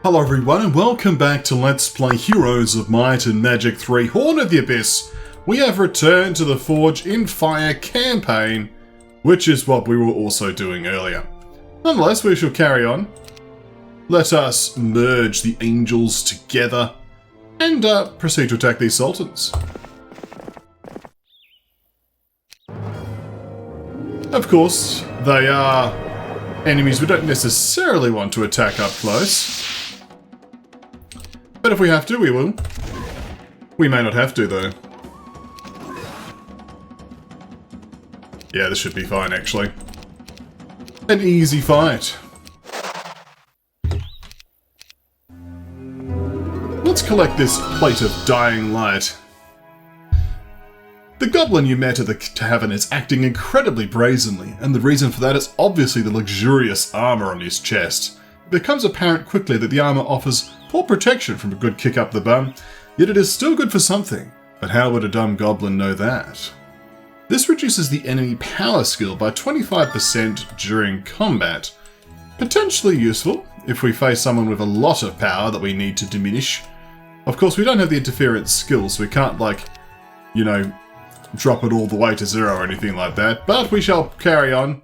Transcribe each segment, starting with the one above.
Hello everyone and welcome back to Let's Play Heroes of Might and Magic 3 Horn of the Abyss. We have returned to the Forge in Fire campaign, which is what we were also doing earlier. Nonetheless, we shall carry on. Let us merge the angels together and proceed to attack these sultans. Of course, they are enemies we don't necessarily want to attack up close. But if we have to, we will. We may not have to, though. Yeah, this should be fine, actually. An easy fight. Let's collect this plate of dying light. The goblin you met at the tavern is acting incredibly brazenly, and the reason for that is obviously the luxurious armor on his chest. It becomes apparent quickly that the armor offers poor protection from a good kick up the bum, yet it is still good for something. But how would a dumb goblin know that? This reduces the enemy power skill by 25% during combat. Potentially useful if we face someone with a lot of power that we need to diminish. Of course, we don't have the interference skill, so we can't, like, you know, drop it all the way to 0 or anything like that, but we shall carry on.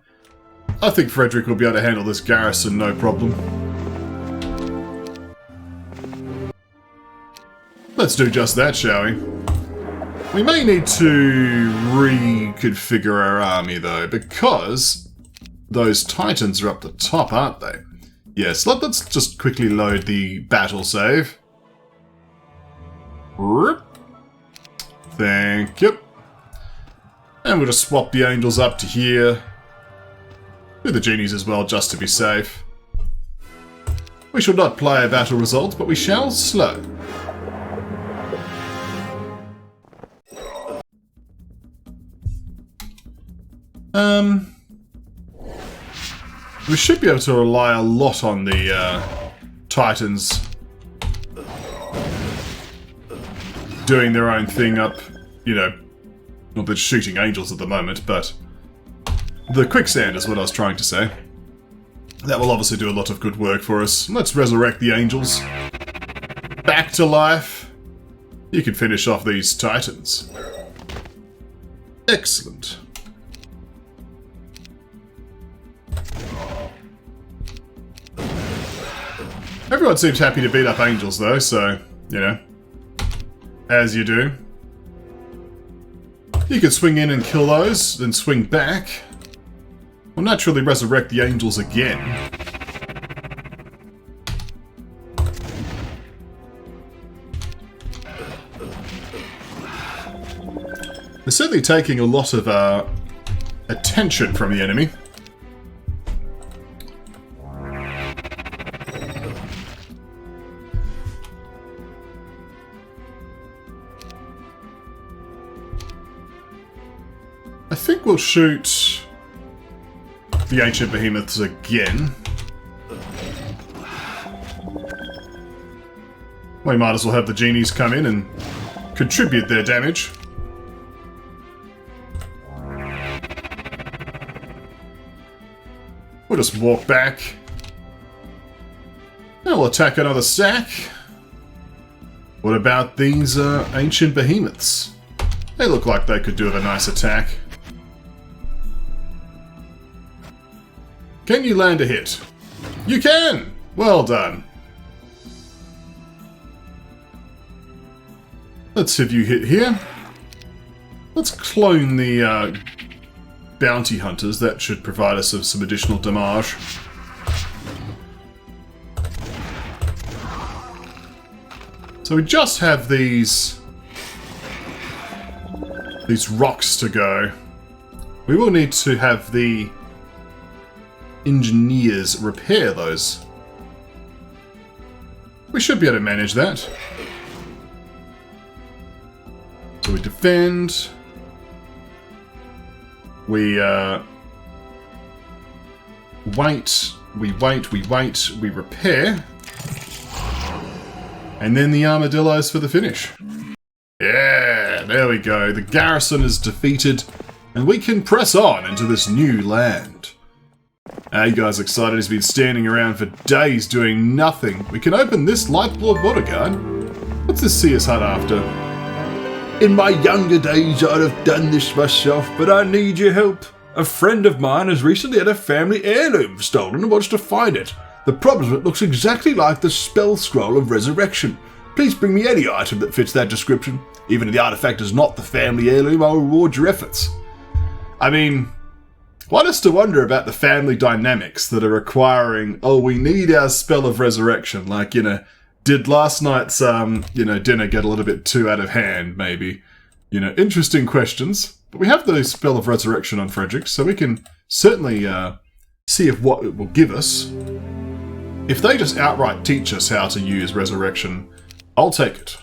I think Frederick will be able to handle this garrison no problem. Let's do just that, shall we? We may need to reconfigure our army, though, because those titans are up the top, aren't they? Yes, let's just quickly load the battle save. Thank you. And we'll just swap the angels up to here. Do the genies as well, just to be safe. We shall not play a battle result, but we shall slow. We should be able to rely a lot on the Titans doing their own thing up, you know, not that shooting angels at the moment, but the quicksand is what I was trying to say. That will obviously do a lot of good work for us. Let's resurrect the angels. Back to life. You can finish off these Titans. Excellent. Everyone seems happy to beat up angels, though, so, you know, as you do. You can swing in and kill those, then swing back. We'll naturally resurrect the angels again. They're certainly taking a lot of attention from the enemy. I think we'll shoot the ancient behemoths again. We might as well have the genies come in and contribute their damage. We'll just walk back. And we'll attack another stack. What about these ancient behemoths? They look like they could do a nice attack. Can you land a hit? You can! Well done. Let's have you hit here. Let's clone the bounty hunters. That should provide us with some additional damage. So we just have these rocks to go. We will need to have the engineers repair those. We should be able to manage that. So we defend. We wait, we repair. And then the armadillos for the finish. Yeah, there we go. The garrison is defeated, and we can press on into this new land. You guys excited? He's been standing around for days doing nothing. We can open this Lightboard water guard. What's this CS hut after? In my younger days, I'd have done this myself, but I need your help. A friend of mine has recently had a family heirloom stolen and wants to find it. The problem is it looks exactly like the spell scroll of resurrection. Please bring me any item that fits that description. Even if the artifact is not the family heirloom, I'll reward your efforts. I mean, what is to wonder about the family dynamics that are requiring, oh, we need our spell of resurrection? Like, you know, did last night's, dinner get a little bit too out of hand, maybe? You know, interesting questions. But we have the spell of resurrection on Frederick, so we can certainly see if what it will give us. If they just outright teach us how to use resurrection, I'll take it.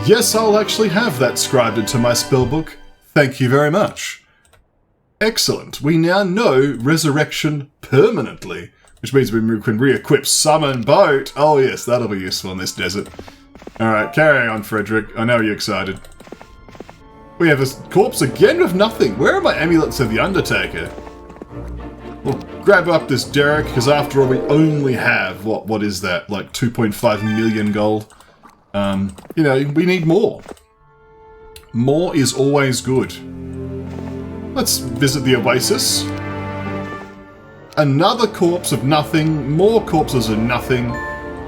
Yes, I'll actually have that scribed into my spellbook. Thank you very much. Excellent. We now know resurrection permanently, which means we can re-equip summon boat. Oh yes, that'll be useful in this desert. Alright, carrying on, Frederick. I know you're excited. We have a corpse again with nothing. Where are my amulets of the Undertaker? We'll grab up this derrick, because after all, we only have, what is that, like 2.5 million gold? We need more. More is always good. Let's visit the Oasis. Another corpse of nothing, more corpses of nothing.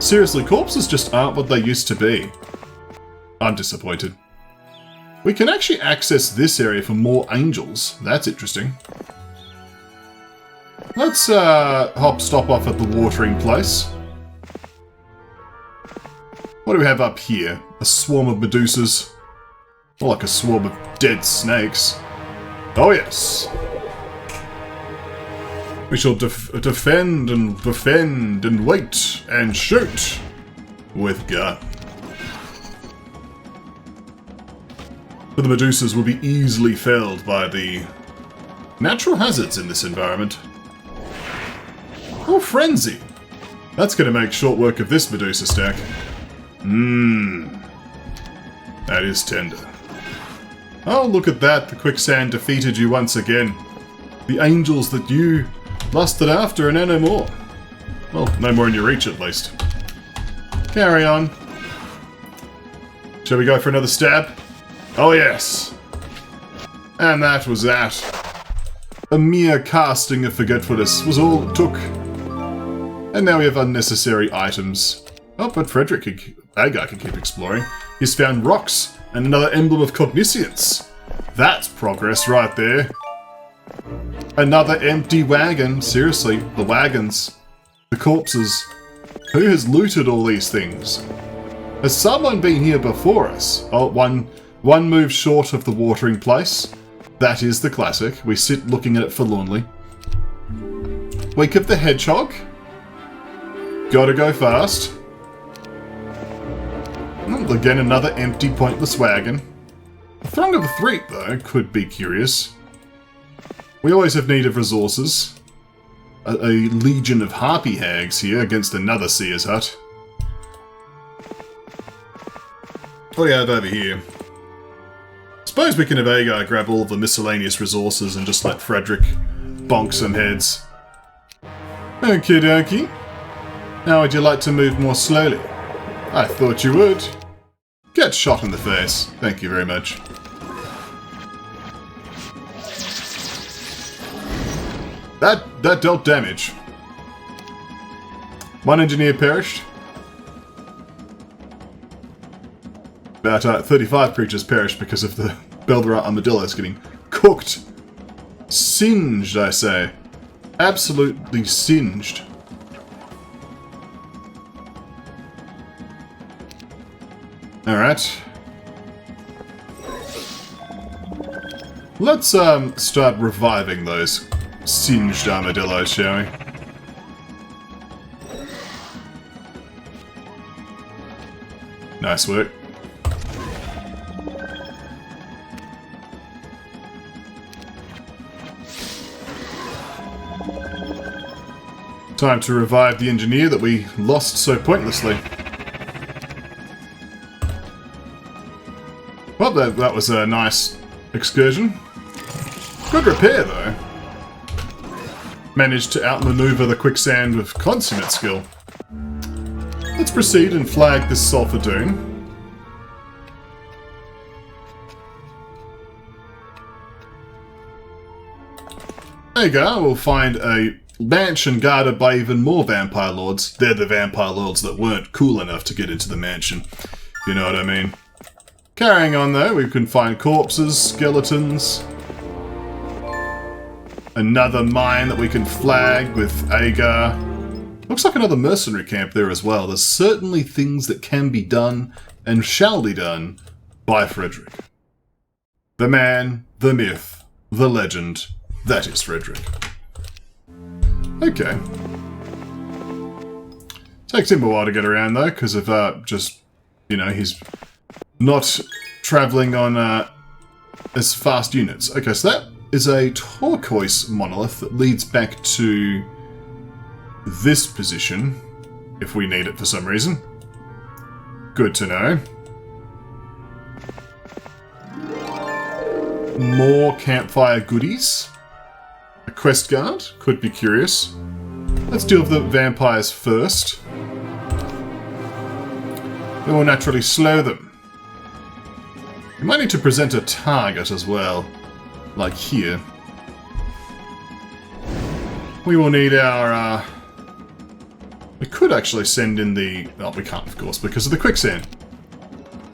Seriously, corpses just aren't what they used to be. I'm disappointed. We can actually access this area for more angels. That's interesting. Let's stop off at the watering place. What do we have up here? A swarm of Medusas. More like a swarm of dead snakes. Oh yes. We shall defend and befriend and wait and shoot with gun. But the Medusas will be easily felled by the natural hazards in this environment. Oh, Frenzy! That's going to make short work of this Medusa stack. That is tender. Oh, look at that. The quicksand defeated you once again. The angels that you lusted after are now no more. Well, no more in your reach at least. Carry on. Shall we go for another stab? Oh yes. And that was that. A mere casting of forgetfulness was all it took. And now we have unnecessary items. Oh, but Agar can keep exploring. He's found rocks and another emblem of cogniscience. That's progress right there. Another empty wagon. Seriously, the wagons. The corpses. Who has looted all these things? Has someone been here before us? Oh, one move short of the watering place. That is the classic. We sit looking at it forlornly. Wake up the hedgehog. Gotta go fast. Again, another empty, pointless wagon. The Throng of the Threat, though, could be curious. We always have need of resources. A legion of harpy hags here against another seer's hut. What do you have over here? Suppose we can have Agar grab all of the miscellaneous resources and just let Frederick bonk some heads. Okie dokie. How would you like to move more slowly? I thought you would. Get shot in the face. Thank you very much. That dealt damage. One engineer perished. About 35 creatures perished because of the Beldera armadillos getting cooked. Singed, I say. Absolutely singed. Alright. Let's start reviving those singed armadillos, shall we? Nice work. Time to revive the engineer that we lost so pointlessly. Well, that was a nice excursion. Good repair, though. Managed to outmaneuver the quicksand with consummate skill. Let's proceed and flag this sulfur dune. Agar will find a mansion guarded by even more vampire lords. They're the vampire lords that weren't cool enough to get into the mansion. You know what I mean. Carrying on though, we can find corpses, skeletons. Another mine that we can flag with Agar. Looks like another mercenary camp there as well. There's certainly things that can be done and shall be done by Frederick. The man, the myth, the legend. That is Frederick. Okay. Takes him a while to get around though, because of just, you know, he's not travelling on as fast units. Okay, so that is a turquoise monolith that leads back to this position, if we need it for some reason. Good to know. More campfire goodies. A quest guard, could be curious. Let's deal with the vampires first. We will naturally slow them. We might need to present a target as well, like here. We will need our, we could actually send in the... Oh, we can't, of course, because of the quicksand.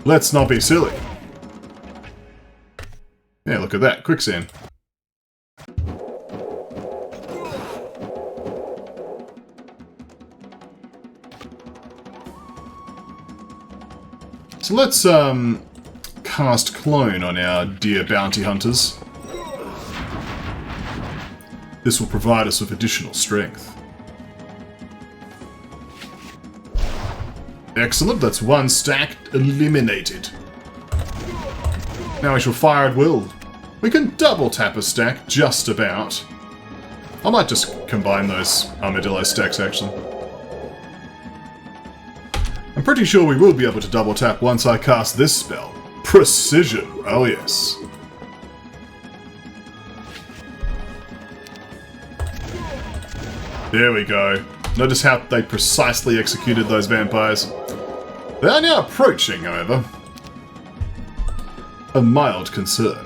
Let's not be silly. Yeah, look at that, quicksand. So let's cast Clone on our dear bounty hunters. This will provide us with additional strength. Excellent, that's one stack eliminated. Now we shall fire at will. We can double tap a stack, just about. I might just combine those armadillo stacks, actually. I'm pretty sure we will be able to double tap once I cast this spell. Precision, oh yes. There we go. Notice how they precisely executed those vampires. They are now approaching, however. A mild concern.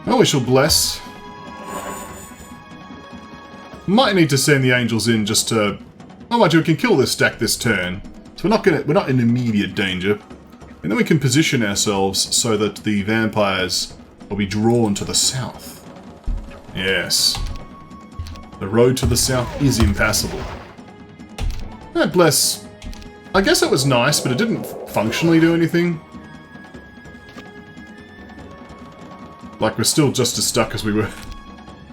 Oh, we shall bless. Might need to send the angels in just to... Oh, mind you, we can kill this stack this turn. So we're not in immediate danger. And then we can position ourselves so that the vampires will be drawn to the south. Yes. The road to the south is impassable. God bless. I guess it was nice, but it didn't functionally do anything. Like, we're still just as stuck as we were.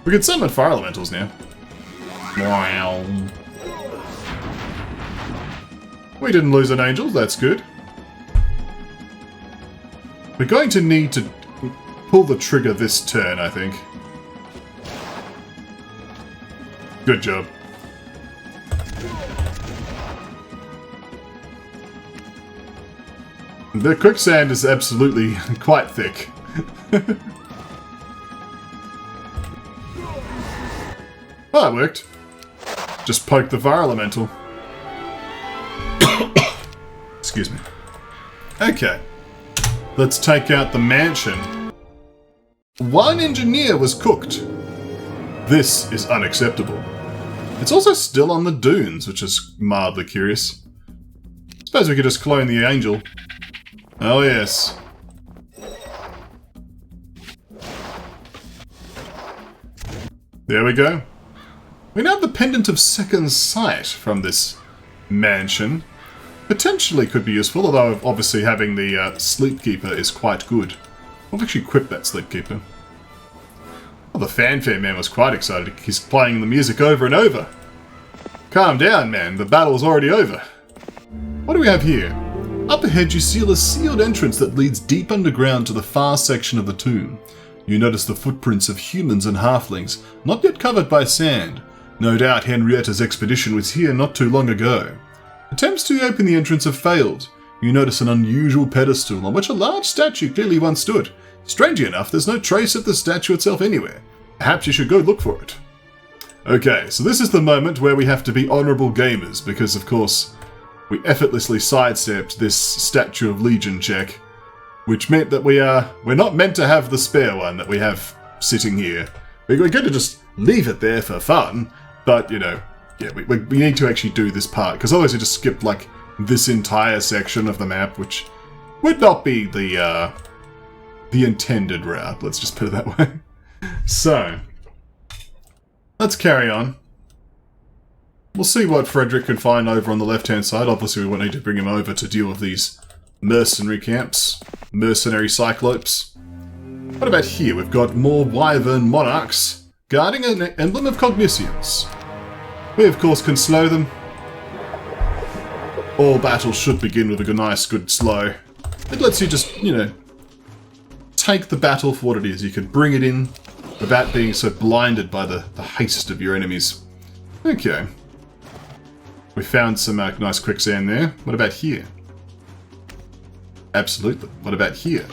We can summon fire elementals now. Wow. We didn't lose an angel, that's good. We're going to need to pull the trigger this turn, I think. Good job. The quicksand is absolutely quite thick. Well, that worked. Just poke the fire elemental. Excuse me. Okay. Let's take out the mansion. One engineer was cooked. This is unacceptable. It's also still on the dunes, which is mildly curious. Suppose we could just clone the angel. Oh yes. There we go. We now have the Pendant of Second Sight from this mansion. Potentially could be useful, although obviously having the Sleepkeeper is quite good. We'll actually equip that Sleepkeeper. Well, the fanfare man was quite excited. He's playing the music over and over. Calm down, man. The battle's already over. What do we have here? Up ahead you see a sealed entrance that leads deep underground to the far section of the tomb. You notice the footprints of humans and halflings, not yet covered by sand. No doubt Henrietta's expedition was here not too long ago. Attempts to open the entrance have failed. You notice an unusual pedestal on which a large statue clearly once stood. Strangely enough, there's no trace of the statue itself anywhere. Perhaps you should go look for it. Okay, so this is the moment where we have to be honourable gamers, because of course we effortlessly sidestepped this Statue of Legion check, which meant that we're not meant to have the spare one that we have sitting here. We're going to just leave it there for fun, but you know, yeah, we need to actually do this part, because otherwise we just skip like this entire section of the map, which would not be the intended route, let's just put it that way. So, let's carry on. We'll see what Frederick can find over on the left-hand side. Obviously, we won't need to bring him over to deal with these mercenary camps. Mercenary cyclopes. What about here? We've got more wyvern monarchs guarding an emblem of cogniscience. We, of course, can slow them. All battles should begin with a nice, good slow. It lets you just, you know, take the battle for what it is. You can bring it in without being so blinded by the haste of your enemies. Okay. We found some nice quicksand there. What about here? Absolutely. What about here?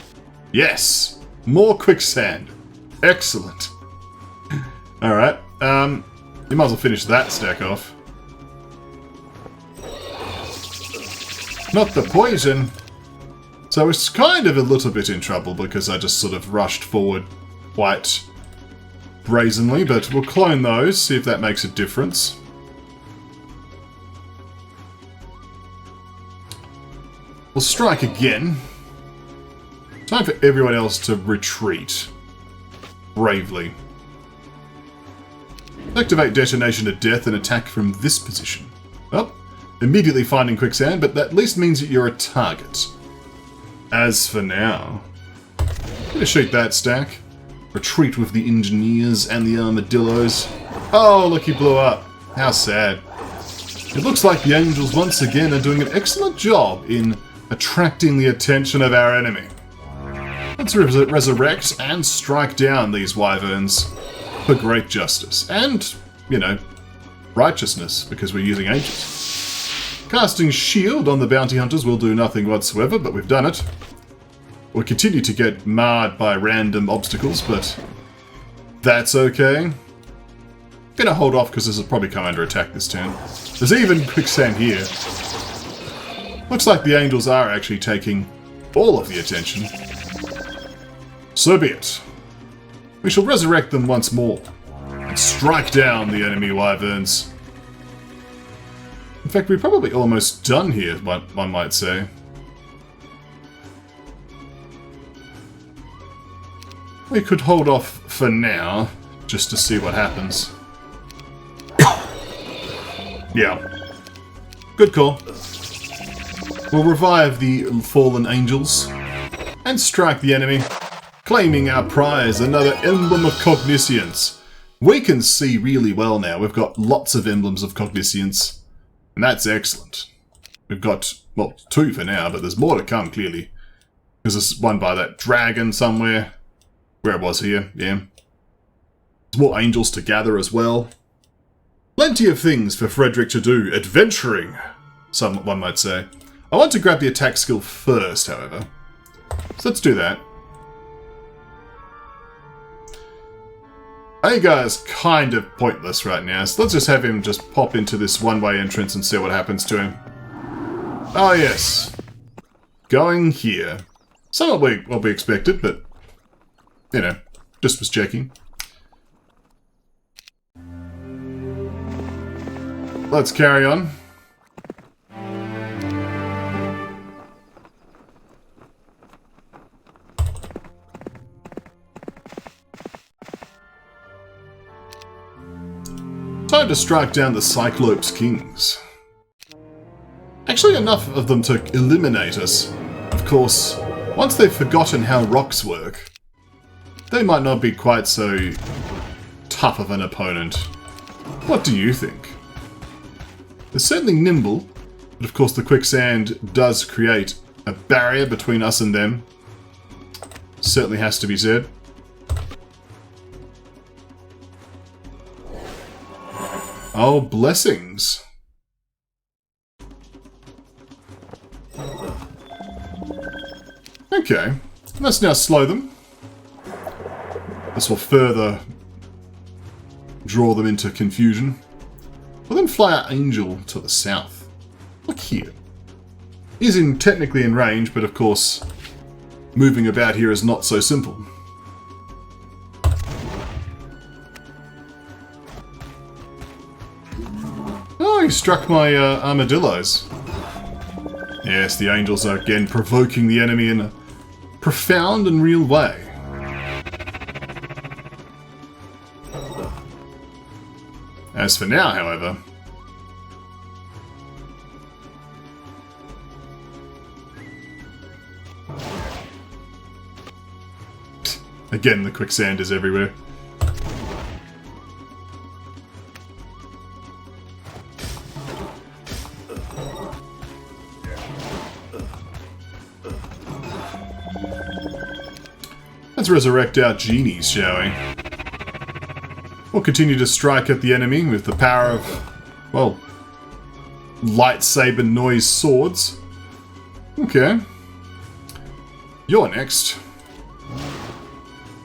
Yes! More quicksand. Excellent. Alright. You might as well finish that stack off. Not the poison! So it's kind of a little bit in trouble because I just sort of rushed forward quite brazenly, but we'll clone those, see if that makes a difference. We'll strike again. Time for everyone else to retreat. Bravely. Activate detonation of death and attack from this position. Well, immediately finding quicksand, but that at least means that you're a target. As for now, I'm gonna shoot that stack. Retreat with the engineers and the armadillos. Oh, look, he blew up. How sad. It looks like the angels once again are doing an excellent job in attracting the attention of our enemy. Let's resurrect and strike down these wyverns for great justice. And, you know, righteousness, because we're using angels. Casting shield on the bounty hunters will do nothing whatsoever, but we've done it. We'll continue to get marred by random obstacles, but that's okay. Gonna hold off because this will probably come under attack this turn. There's even quicksand here. Looks like the angels are actually taking all of the attention. So be it. We shall resurrect them once more and strike down the enemy wyverns. In fact, we're probably almost done here, one might say. We could hold off for now, just to see what happens. Yeah. Good call. We'll revive the fallen angels and strike the enemy, claiming our prize, another emblem of cogniscience. We can see really well now. We've got lots of emblems of cogniscience, and that's excellent. We've got, well, 2 for now, but there's more to come, clearly. Because there's one by that dragon somewhere. Where it was here, yeah. There's more angels to gather as well. Plenty of things for Frederick to do. Adventuring, one might say. I want to grab the attack skill first, however. So let's do that. Agar's kind of pointless right now, so let's just have him just pop into this one-way entrance and see what happens to him. Oh yes. Going here. Somewhat what we expected, but, you know, just was checking. Let's carry on. Time to strike down the Cyclops Kings. Actually enough of them to eliminate us. Of course, once they've forgotten how rocks work, they might not be quite so tough of an opponent. What do you think? They're certainly nimble, but of course the quicksand does create a barrier between us and them. Certainly has to be said. Oh, blessings. Okay, let's now slow them. This will further draw them into confusion. We'll then fly our angel to the south. Look here. He's technically in range, but of course, moving about here is not so simple. Oh, he struck my armadillos. Yes, the angels are again provoking the enemy in a profound and real way. As for now, however, again the quicksand is everywhere. Let's resurrect our genies, shall we? We'll continue to strike at the enemy with the power of, well, lightsaber noise swords. Okay. You're next.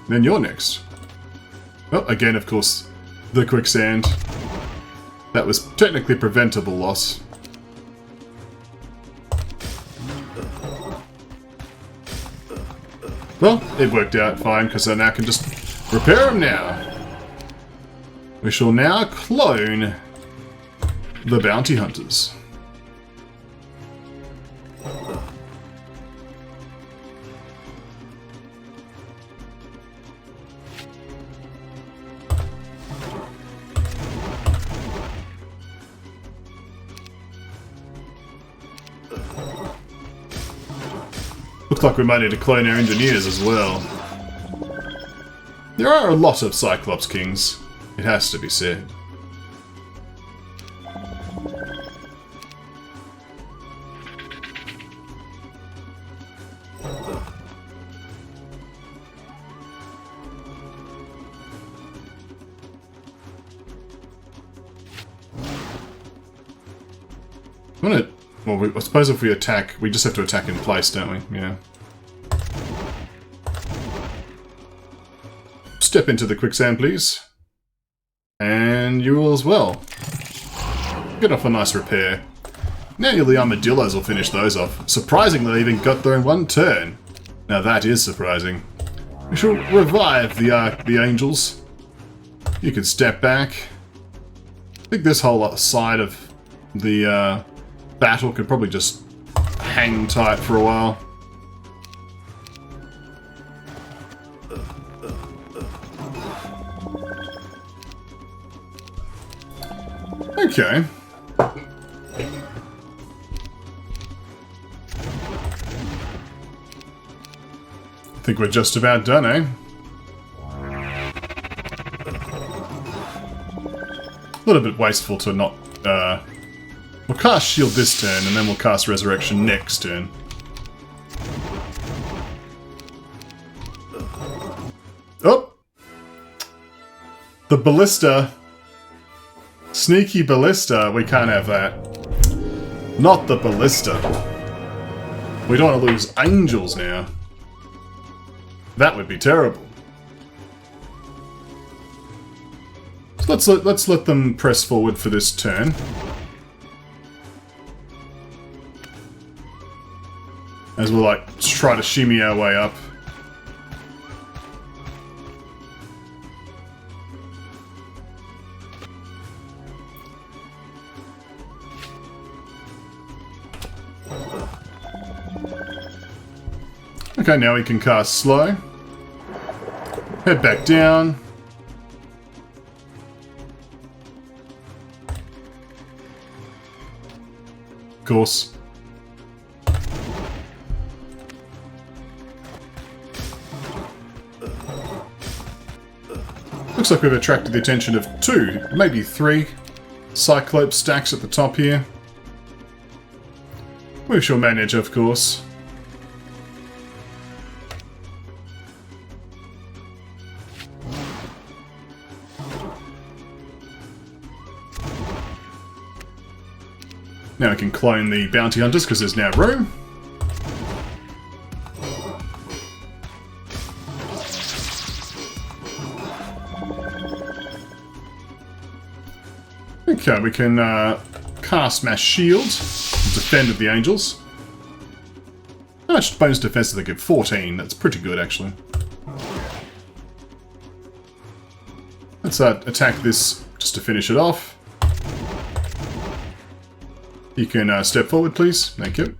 Then you're next. Oh, again, of course, the quicksand. That was technically preventable loss. Well, it worked out fine, because I now can just repair them now. We shall now clone the bounty hunters. Looks like we might need to clone our engineers as well. There are a lot of Cyclops Kings. It has to be said. Well, I suppose if we attack, we just have to attack in place, don't we? Yeah. Step into the quicksand, please. And you will as well. Get off a nice repair. Now the armadillos will finish those off. Surprisingly, they even got there in one turn. Now that is surprising. We shall revive the angels. You can step back. I think this whole side of the battle could probably just hang tight for a while. Okay. I think we're just about done, eh? A little bit wasteful to not, we'll cast Shield this turn, and then we'll cast Resurrection next turn. Oh! The Ballista. Sneaky Ballista. We can't have that. Not the Ballista. We don't want to lose Angels now. That would be terrible. So let's let them press forward for this turn. As we'll try to shimmy our way up. Okay, now we can cast slow. Head back down. Of course. Looks like we've attracted the attention of 2, maybe 3 Cyclope stacks at the top here. We shall manage, of course. Now we can clone the bounty hunters because there's now room. Okay, we can cast Mass Shield, defend with the angels. How much bonus defense do they give? 14. That's pretty good, actually. Let's attack this just to finish it off. You can step forward, please. Thank you.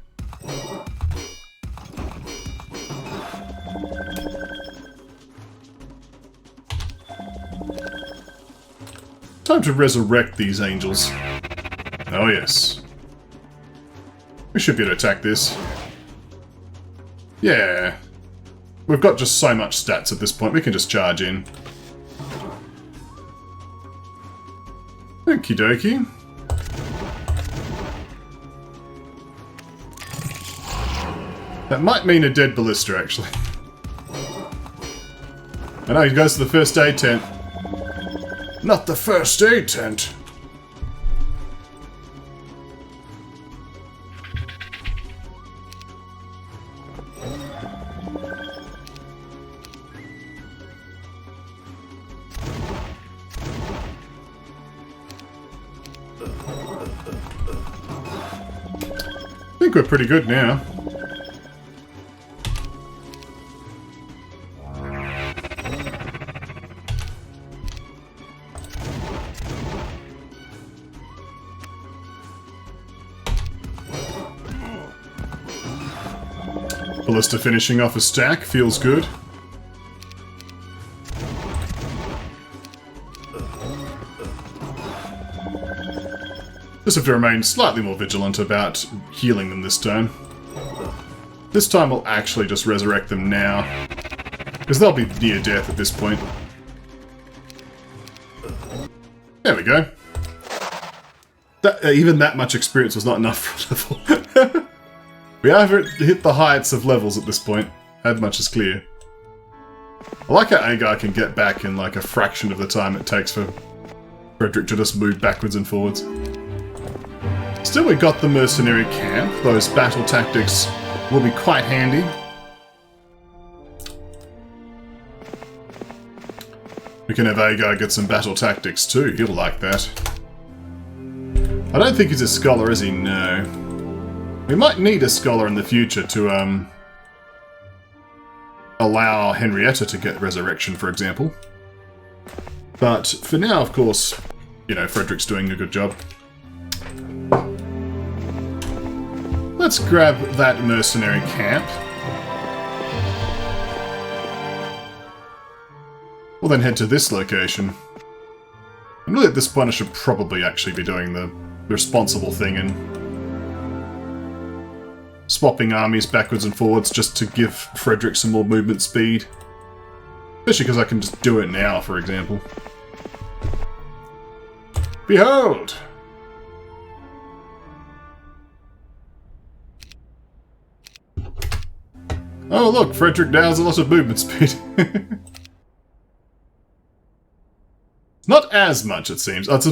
Time to resurrect these angels. Oh yes. We should be able to attack this. Yeah. We've got just so much stats at this point, we can just charge in. Okie dokie. That might mean a dead ballista, actually. I know, he goes to the first aid tent. Not the first aid tent. I think we're pretty good now. Ballista finishing off a stack, feels good. Just have to remain slightly more vigilant about healing them this turn. This time we'll actually just resurrect them now, because they'll be near death at this point. There we go. Even that much experience was not enough for a level. We haven't hit the heights of levels at this point. That much is clear. I like how Agar can get back in like a fraction of the time it takes for Frederick to just move backwards and forwards. Still, we got the mercenary camp. Those battle tactics will be quite handy. We can have Agar get some battle tactics too. He'll like that. I don't think he's a scholar, is he? No. We might need a scholar in the future to allow Henrietta to get resurrection, for example. But for now, of course, you know, Frederick's doing a good job. Let's grab that mercenary camp. We'll then head to this location. And really at this point I should probably actually be doing the responsible thing and swapping armies backwards and forwards just to give Frederick some more movement speed. Especially because I can just do it now, for example. Behold! Oh look, Frederick now has a lot of movement speed. Not as much, it seems. Oh, it's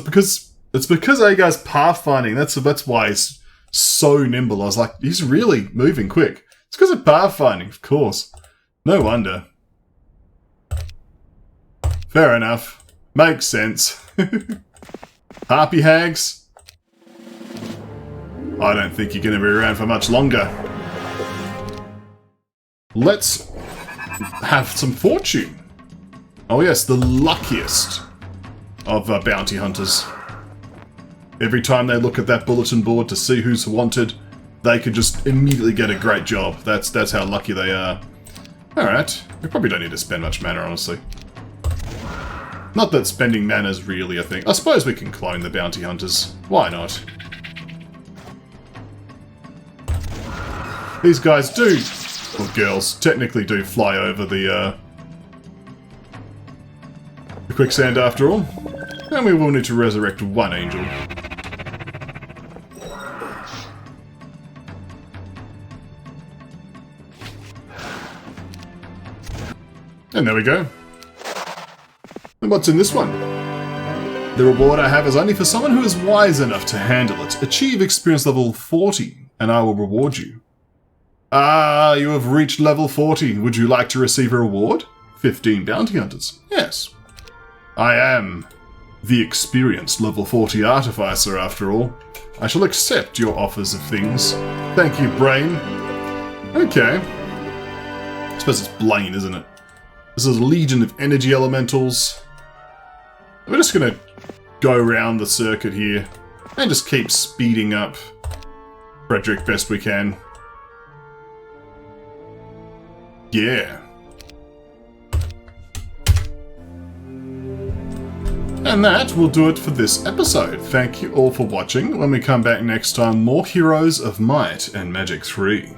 because Agar's pathfinding. That's why he's so nimble. I was like, he's really moving quick. It's because of pathfinding, of course. No wonder. Fair enough. Makes sense. Harpy hags? I don't think you're going to be around for much longer. Let's have some fortune. Oh yes, the luckiest of bounty hunters. Every time they look at that bulletin board to see who's wanted, they could just immediately get a great job. That's how lucky they are. Alright, we probably don't need to spend much mana, honestly. Not that spending mana is really a thing. I suppose we can clone the bounty hunters. Why not? These guys do, or girls, technically do fly over the quicksand after all. And we will need to resurrect one angel. And there we go. And what's in this one? The reward I have is only for someone who is wise enough to handle it. Achieve experience level 40, and I will reward you. Ah, you have reached level 40. Would you like to receive a reward? 15 bounty hunters. Yes. I am the experienced level 40 artificer after all. I shall accept your offers of things. Thank you, Brain. Okay. I suppose it's Blaine, isn't it? This is a legion of energy elementals. We're just gonna go around the circuit here and just keep speeding up Frederick best we can. Yeah. And that will do it for this episode. Thank you all for watching. When we come back next time, more Heroes of Might and Magic 3.